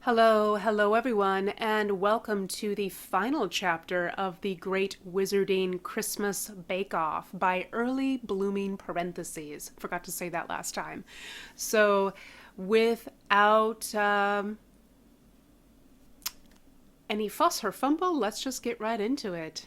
Hello everyone, and welcome to the final chapter of the Great Wizarding Christmas Bake-Off by Early Blooming Parentheses. Forgot to say that last time. So, without any fuss or fumble, let's just get right into it.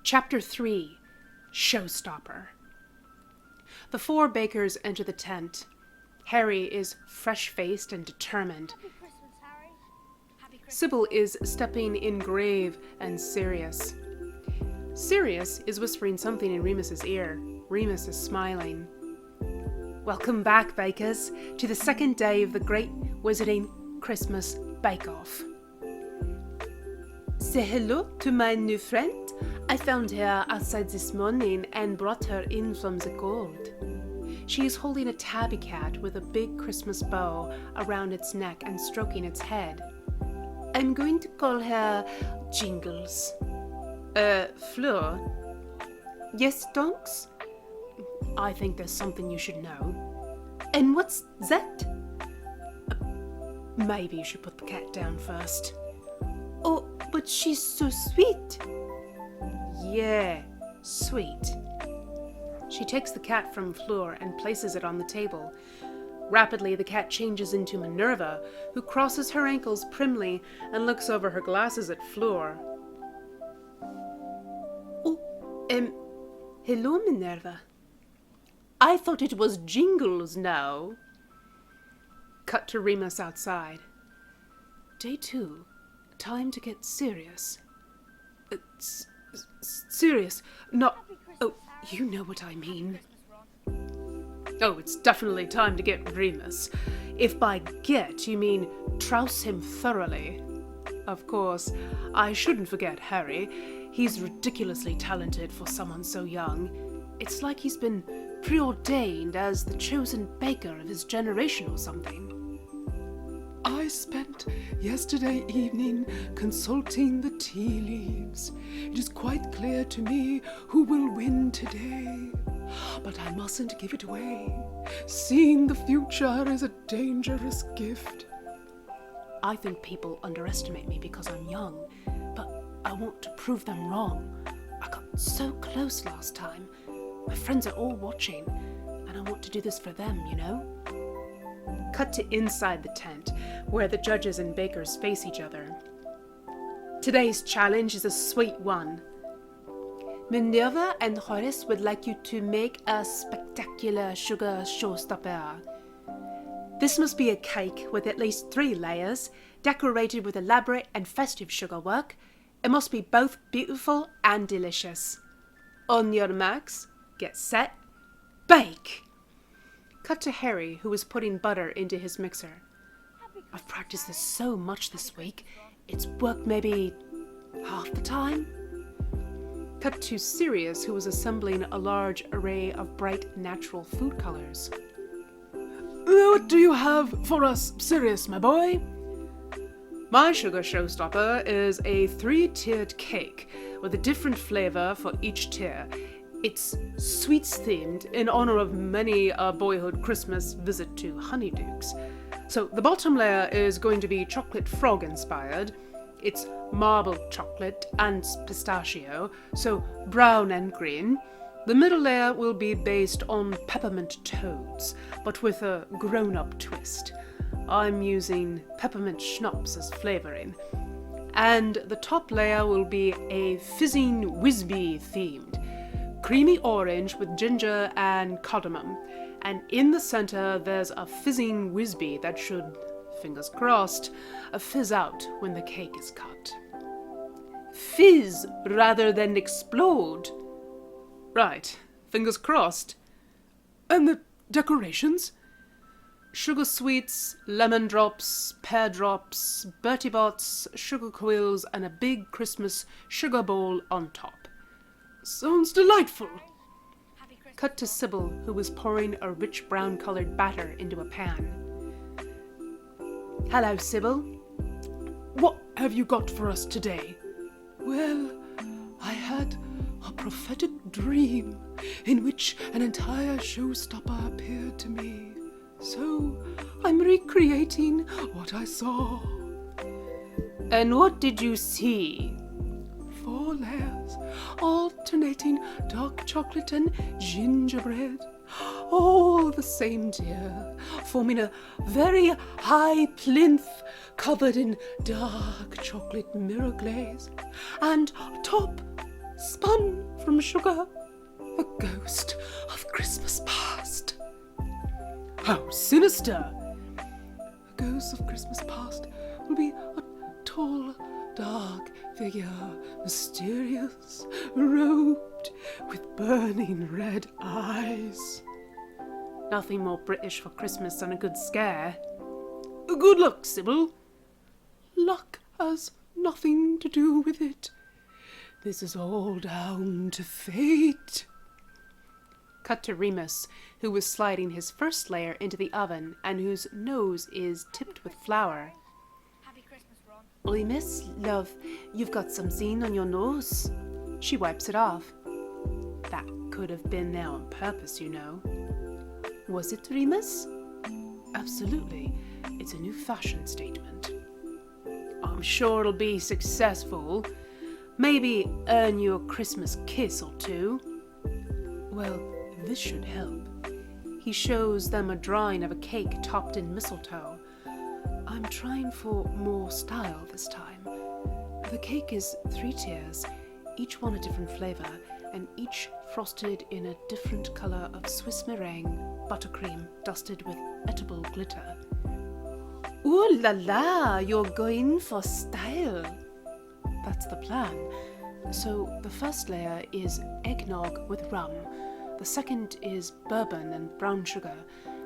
Chapter 3, Showstopper. The four bakers enter the tent. Harry is fresh-faced and determined. Happy Christmas, Harry. Happy Christmas. Sybil is stepping in grave and Sirius. Sirius is whispering something in Remus's ear. Remus is smiling. Welcome back, bakers, to the second day of the Great Wizarding Christmas Bake-Off. Say hello to my new friend. I found her outside this morning and brought her in from the cold. She is holding a tabby cat with a big Christmas bow around its neck and stroking its head. I'm going to call her Jingles. Fleur? Yes, Tonks? I think there's something you should know. And what's that? Maybe you should put the cat down first. Oh, but she's so sweet. Yeah, sweet. She takes the cat from Fleur and places it on the table. Rapidly, the cat changes into Minerva, who crosses her ankles primly and looks over her glasses at Fleur. Hello, Minerva. I thought it was Jingles now. Cut to Remus outside. Day 2. Time to get serious. Serious, not... Oh, you know what I mean. Oh, it's definitely time to get Remus. If by get you mean trouse him thoroughly. Of course, I shouldn't forget Harry. He's ridiculously talented for someone so young. It's like he's been preordained as the chosen baker of his generation or something. I spent yesterday evening consulting the tea leaves. It is quite clear to me who will win today. But I mustn't give it away. Seeing the future is a dangerous gift. I think people underestimate me because I'm young, but I want to prove them wrong. I got so close last time. My friends are all watching, and I want to do this for them, you know? Cut to inside the tent, where the judges and bakers face each other. Today's challenge is a sweet one. Minerva and Horace would like you to make a spectacular sugar showstopper. This must be a cake with at least 3 layers, decorated with elaborate and festive sugarwork. It must be both beautiful and delicious. On your marks, get set, bake! Cut to Harry, who is putting butter into his mixer. I've practiced this so much this week, it's worked maybe half the time. Cut to Sirius, who was assembling a large array of bright natural food colors. What do you have for us, Sirius, my boy? My sugar showstopper is a 3-tiered cake with a different flavor for each tier. It's sweets-themed in honor of many a boyhood Christmas visit to Honeydukes. So the bottom layer is going to be chocolate frog inspired. It's marbled chocolate and pistachio, so brown and green. The middle layer will be based on peppermint toads, but with a grown-up twist. I'm using peppermint schnapps as flavoring. And the top layer will be a fizzing whizbee themed. Creamy orange with ginger and cardamom. And in the center there's a fizzing whizbee that should, fingers crossed, fizz out when the cake is cut. Fizz rather than explode. Right, fingers crossed. And the decorations? sugar sweets, lemon drops, pear drops, Bertie Bott's, sugar quills, and a big Christmas sugar bowl on top. Sounds delightful. Happy Christmas. Cut to Sybil, who was pouring a rich brown-coloured batter into a pan. Hello, Sybil. What have you got for us today? Well, I had a prophetic dream in which an entire showstopper appeared to me. So I'm recreating what I saw. And what did you see? 4 layers, alternating dark chocolate and gingerbread, all the same tier, forming a very high plinth covered in dark chocolate mirror glaze, and atop, spun from sugar, a ghost of Christmas past. How sinister! The ghost of Christmas past will be a tall, dark figure, mysterious, robed with burning red eyes. Nothing more British for Christmas than a good scare. Good luck, Sybil. Luck has nothing to do with it. This is all down to fate. Cut to Remus, who was sliding his first layer into the oven and whose nose is tipped with flour. Happy Christmas, Ron. Remus, love, you've got something on your nose. She wipes it off. That could have been there on purpose, you know. Was it, Remus? Absolutely. It's a new fashion statement. I'm sure it'll be successful. Maybe earn you a Christmas kiss or two. Well, this should help. He shows them a drawing of a cake topped in mistletoe. I'm trying for more style this time. The cake is 3 tiers, each one a different flavour, and each frosted in a different colour of Swiss meringue, buttercream dusted with edible glitter. Ooh la la, you're going for style. That's the plan. So the first layer is eggnog with rum, the second is bourbon and brown sugar,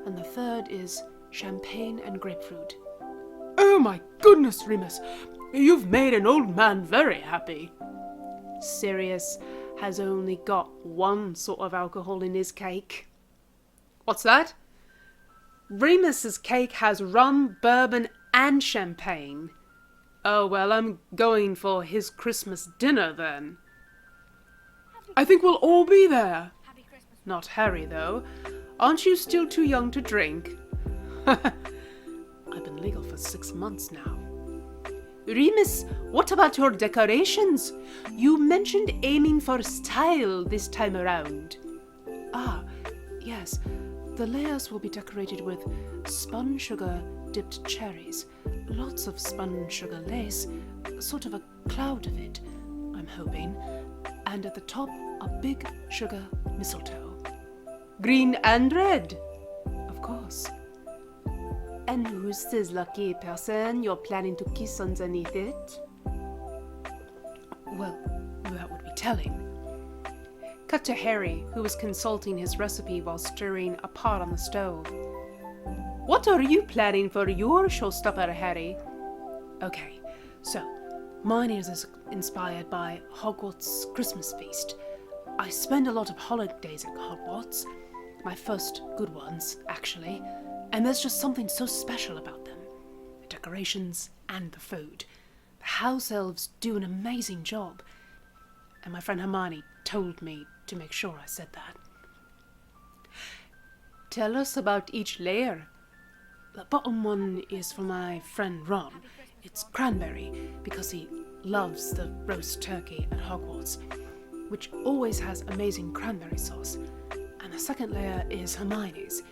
and the third is champagne and grapefruit. Oh my goodness, Remus, you've made an old man very happy. Sirius has only got one sort of alcohol in his cake. What's that? Remus's cake has rum, bourbon, and champagne. Oh, well, I'm going for his Christmas dinner then. I think we'll all be there. Happy Christmas. Not Harry, though. Aren't you still too young to drink? I've been legal for 6 months now. Remus, what about your decorations? You mentioned aiming for style this time around. Ah, yes. The layers will be decorated with spun sugar dipped cherries, lots of spun sugar lace, sort of a cloud of it, I'm hoping, and at the top a big sugar mistletoe. Green and red, of course. And who's this lucky person you're planning to kiss underneath it? Well, that would be telling. Cut to Harry, who was consulting his recipe while stirring a pot on the stove. What are you planning for your showstopper, Harry? Okay, so mine is inspired by Hogwarts Christmas feast. I spend a lot of holidays at Hogwarts, my first good ones, actually, and there's just something so special about them. The decorations and the food. The house elves do an amazing job, and my friend Hermione told me to make sure I said that. Tell us about each layer. The bottom one is for my friend Ron. It's cranberry, because he loves the roast turkey at Hogwarts, which always has amazing cranberry sauce. And the second layer is Hermione's.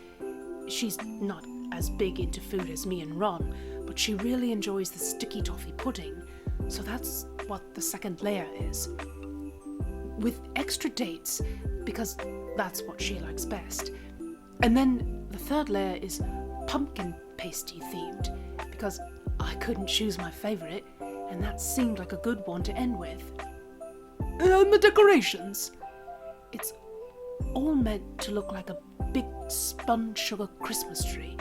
She's not as big into food as me and Ron, but she really enjoys the sticky toffee pudding, so that's what the second layer is. With extra dates, because that's what she likes best. And then the third layer is pumpkin pasty themed, because I couldn't choose my favourite, and that seemed like a good one to end with. And the decorations? It's all meant to look like a big spun sugar Christmas tree.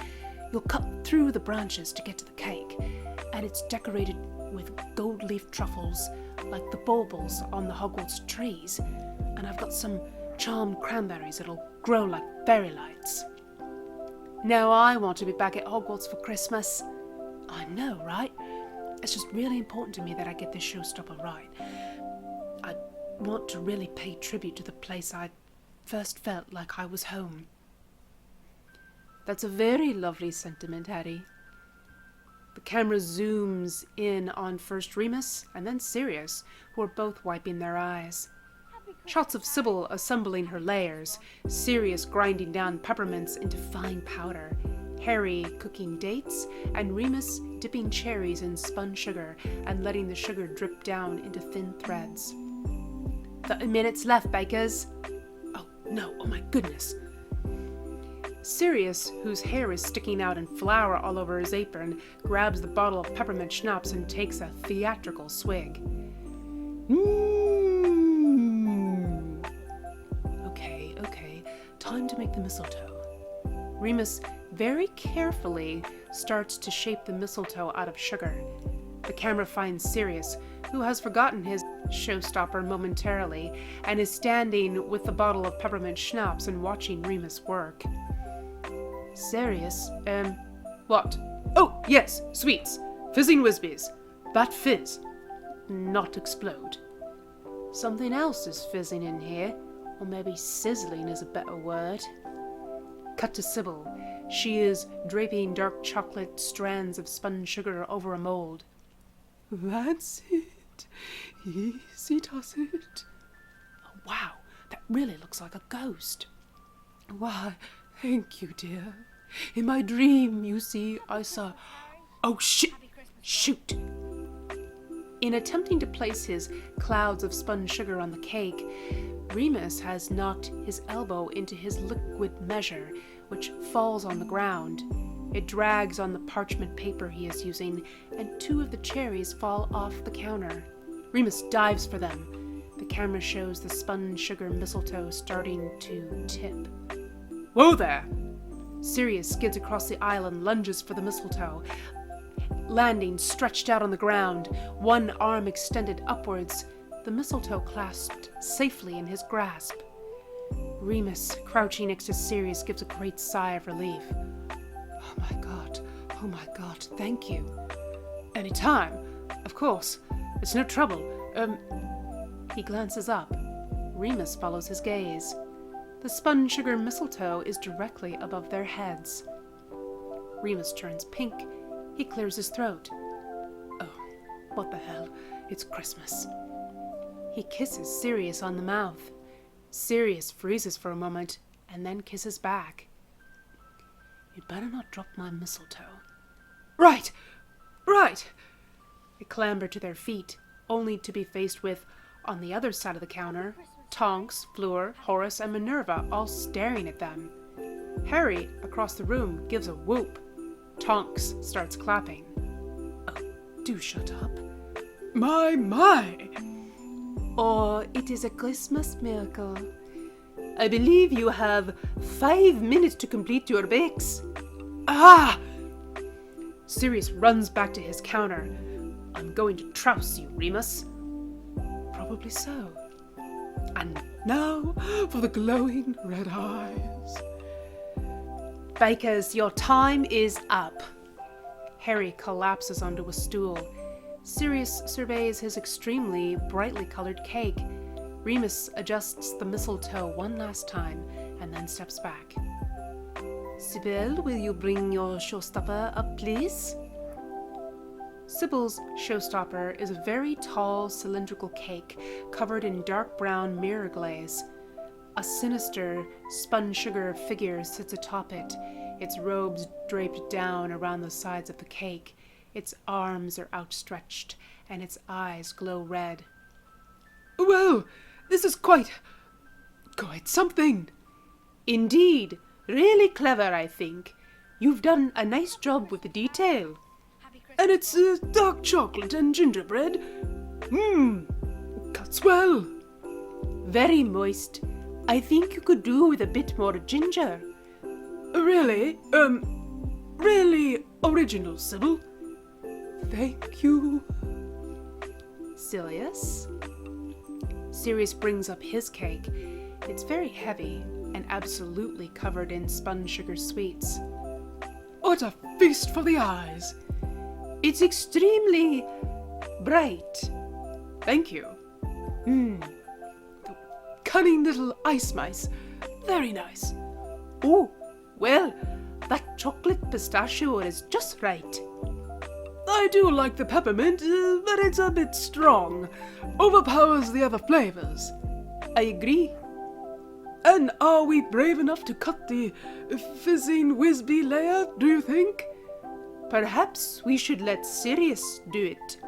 You'll cut through the branches to get to the cake, and it's decorated with gold leaf truffles like the baubles on the Hogwarts trees, and I've got some charmed cranberries that'll grow like fairy lights. Now I want to be back at Hogwarts for Christmas. I know, right? It's just really important to me that I get this showstopper right. I want to really pay tribute to the place I first felt like I was home. That's a very lovely sentiment, Harry. The camera zooms in on first Remus and then Sirius, who are both wiping their eyes. Shots of Sybil assembling her layers, Sirius grinding down peppermints into fine powder, Harry cooking dates, and Remus dipping cherries in spun sugar and letting the sugar drip down into thin threads. 30 minutes left, bakers. Oh no, oh my goodness. Sirius, whose hair is sticking out and flour all over his apron, grabs the bottle of peppermint schnapps and takes a theatrical swig. Okay, time to make the mistletoe. Remus very carefully starts to shape the mistletoe out of sugar. The camera finds Sirius, who has forgotten his showstopper momentarily and is standing with the bottle of peppermint schnapps and watching Remus work. Sirius, what? Oh, yes, sweets. Fizzing Whizbies. That fizz, not explode. Something else is fizzing in here, or maybe sizzling is a better word. Cut to Sybil. She is draping dark chocolate strands of spun sugar over a mold. That's it. Easy does it. Oh, wow, that really looks like a ghost. Why, thank you, dear. In my dream, you see, I saw... Oh, shit! Shoot! In attempting to place his clouds of spun sugar on the cake, Remus has knocked his elbow into his liquid measure, which falls on the ground. It drags on the parchment paper he is using, and 2 of the cherries fall off the counter. Remus dives for them. The camera shows the spun sugar mistletoe starting to tip. Whoa there! Sirius skids across the aisle and lunges for the mistletoe, landing stretched out on the ground, one arm extended upwards, the mistletoe clasped safely in his grasp. Remus, crouching next to Sirius, gives a great sigh of relief. Oh my god, thank you. Any time, of course. It's no trouble. He glances up. Remus follows his gaze. The spun sugar mistletoe is directly above their heads. Remus turns pink. He clears his throat. Oh, what the hell? It's Christmas. He kisses Sirius on the mouth. Sirius freezes for a moment and then kisses back. You'd better not drop my mistletoe. Right! They clamber to their feet, only to be faced with, on the other side of the counter, Tonks, Fleur, Horace, and Minerva all staring at them. Harry, across the room, gives a whoop. Tonks starts clapping. Oh, do shut up. My! Or it is a Christmas miracle. I believe you have 5 minutes to complete your bakes. Ah! Sirius runs back to his counter. I'm going to trouse you, Remus. Probably so. And now for the glowing red eyes. Bakers, your time is up. Harry collapses onto a stool. Sirius surveys his extremely brightly colored cake. Remus adjusts the mistletoe one last time and then steps back. Sybil, will you bring your showstopper up, please? Sybil's showstopper is a very tall, cylindrical cake covered in dark brown mirror glaze. A sinister, spun sugar figure sits atop it, its robes draped down around the sides of the cake. Its arms are outstretched, and its eyes glow red. Well, this is quite something. Indeed. Really clever, I think. You've done a nice job with the detail. And it's dark chocolate and gingerbread. Cuts well. Very moist. I think you could do with a bit more ginger. Really? really original, Sybil. Thank you. Sirius? Sirius brings up his cake. It's very heavy and absolutely covered in spun sugar sweets. What a feast for the eyes. It's extremely bright. Thank you. Cunning little ice mice. Very nice. Oh, well, that chocolate pistachio is just right. I do like the peppermint, but it's a bit strong. Overpowers the other flavors. I agree. And are we brave enough to cut the fizzing Whizbee layer, do you think? Perhaps we should let Sirius do it.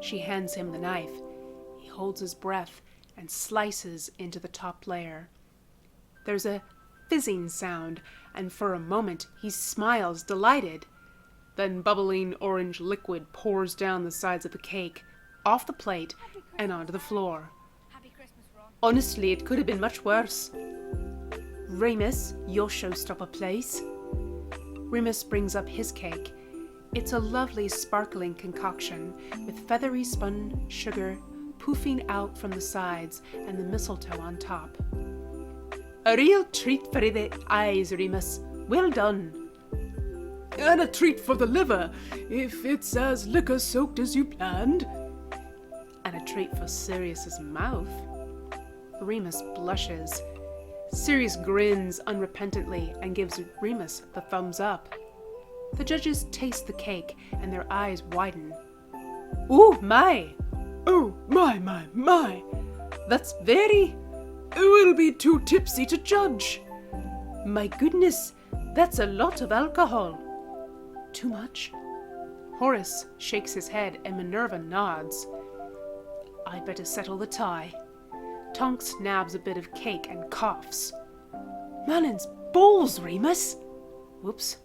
She hands him the knife. He holds his breath and slices into the top layer. There's a fizzing sound, and for a moment he smiles, delighted. Then bubbling orange liquid pours down the sides of the cake, off the plate, and onto the floor. Happy Christmas, Ron. Honestly, it could have been much worse. Remus, your showstopper, please. Remus brings up his cake. It's a lovely sparkling concoction with feathery spun sugar poofing out from the sides and the mistletoe on top. A real treat for the eyes, Remus. Well done. And a treat for the liver, if it's as liquor-soaked as you planned. And a treat for Sirius's mouth. Remus blushes. Sirius grins unrepentantly and gives Remus the thumbs up. The judges taste the cake and their eyes widen. Ooh, my! Oh, my. That's very... We'll be too tipsy to judge. My goodness, that's a lot of alcohol. Too much? Horace shakes his head and Minerva nods. I'd better settle the tie. Tonks nabs a bit of cake and coughs. Mannen's balls, Remus! Whoops.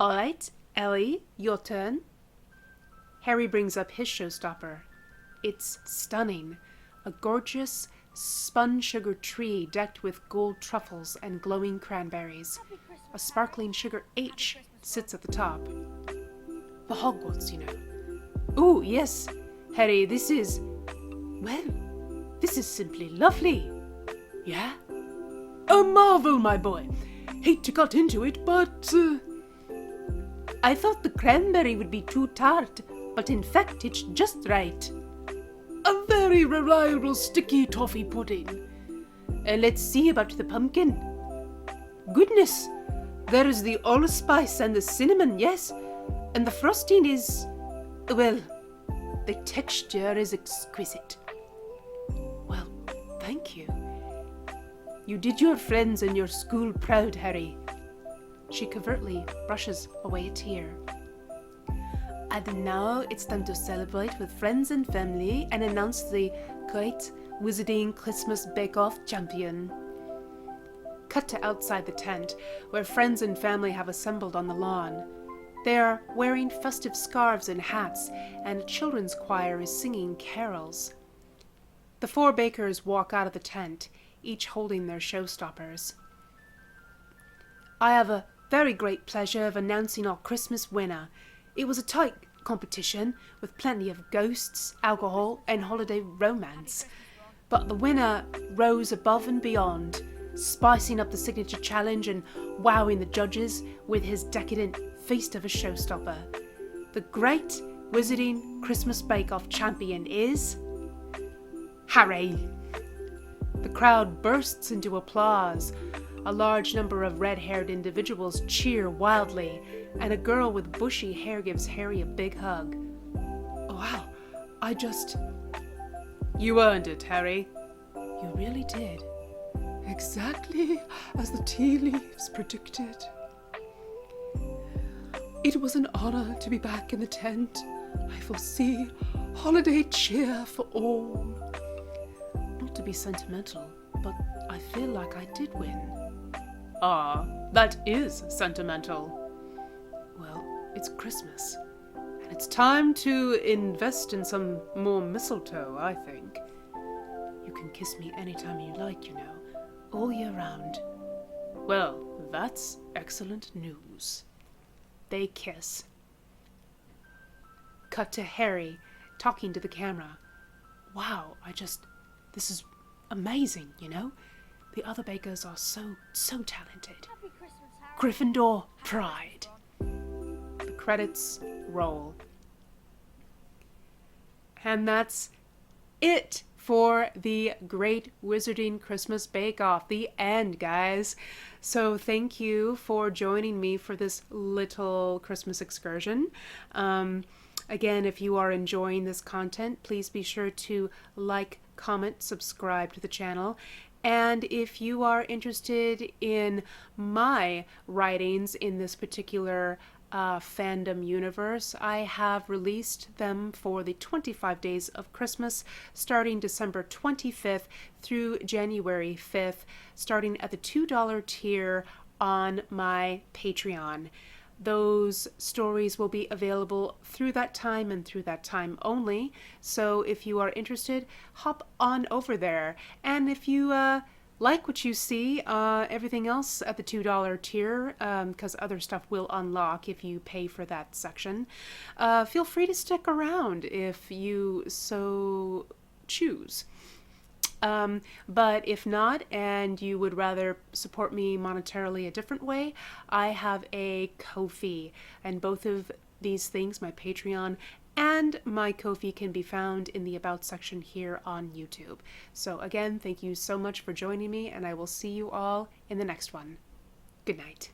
All right, Ellie, your turn. Harry brings up his showstopper. It's stunning. A gorgeous spun sugar tree decked with gold truffles and glowing cranberries. A sparkling sugar H sits at the top. The Hogwarts, you know. Ooh, yes. Harry, this is simply lovely. Yeah? A marvel, my boy. Hate to cut into it, but... I thought the cranberry would be too tart, but in fact it's just right. A very reliable sticky toffee pudding. Let's see about the pumpkin. Goodness, there is the allspice and the cinnamon, yes, and the frosting is, well, the texture is exquisite. Well, thank you. You did your friends and your school proud, Harry. She covertly brushes away a tear. And now it's time to celebrate with friends and family and announce the great Wizarding Christmas Bake-Off champion. Cut to outside the tent, where friends and family have assembled on the lawn. They are wearing festive scarves and hats, and a children's choir is singing carols. The 4 bakers walk out of the tent, each holding their showstoppers. I have a very great pleasure of announcing our Christmas winner. It was a tight competition with plenty of ghosts, alcohol, and holiday romance. But the winner rose above and beyond, spicing up the signature challenge and wowing the judges with his decadent feast of a showstopper. The great Wizarding Christmas Bake-Off champion is... Harry! The crowd bursts into applause. A large number of red-haired individuals cheer wildly, and a girl with bushy hair gives Harry a big hug. Wow, You earned it, Harry. You really did. Exactly as the tea leaves predicted. It was an honor to be back in the tent. I foresee holiday cheer for all. Not to be sentimental, but I feel like I did win. Ah, that is sentimental. Well, it's Christmas, and it's time to invest in some more mistletoe, I think. You can kiss me anytime you like, you know, all year round. Well, that's excellent news. They kiss. Cut to Harry talking to the camera. Wow, this is amazing, you know? The other bakers are so talented. Happy Christmas, Harry. Gryffindor pride. The credits roll. And that's it for the Great Wizarding Christmas Bake Off. The end, guys. So thank you for joining me for this little Christmas excursion. Again, if you are enjoying this content, please be sure to like, comment, subscribe to the channel. And if you are interested in my writings in this particular fandom universe, I have released them for the 25 days of Christmas, starting December 25th through January 5th, starting at the $2 tier on my Patreon. Those stories will be available through that time and through that time only. So if you are interested, hop on over there. And if you like what you see, everything else at the $2 tier, because other stuff will unlock if you pay for that section, feel free to stick around if you so choose. But if not, and you would rather support me monetarily a different way, I have a Ko-fi, and both of these things, my Patreon and my Ko-fi, can be found in the About section here on YouTube. So again, thank you so much for joining me, and I will see you all in the next one. Good night.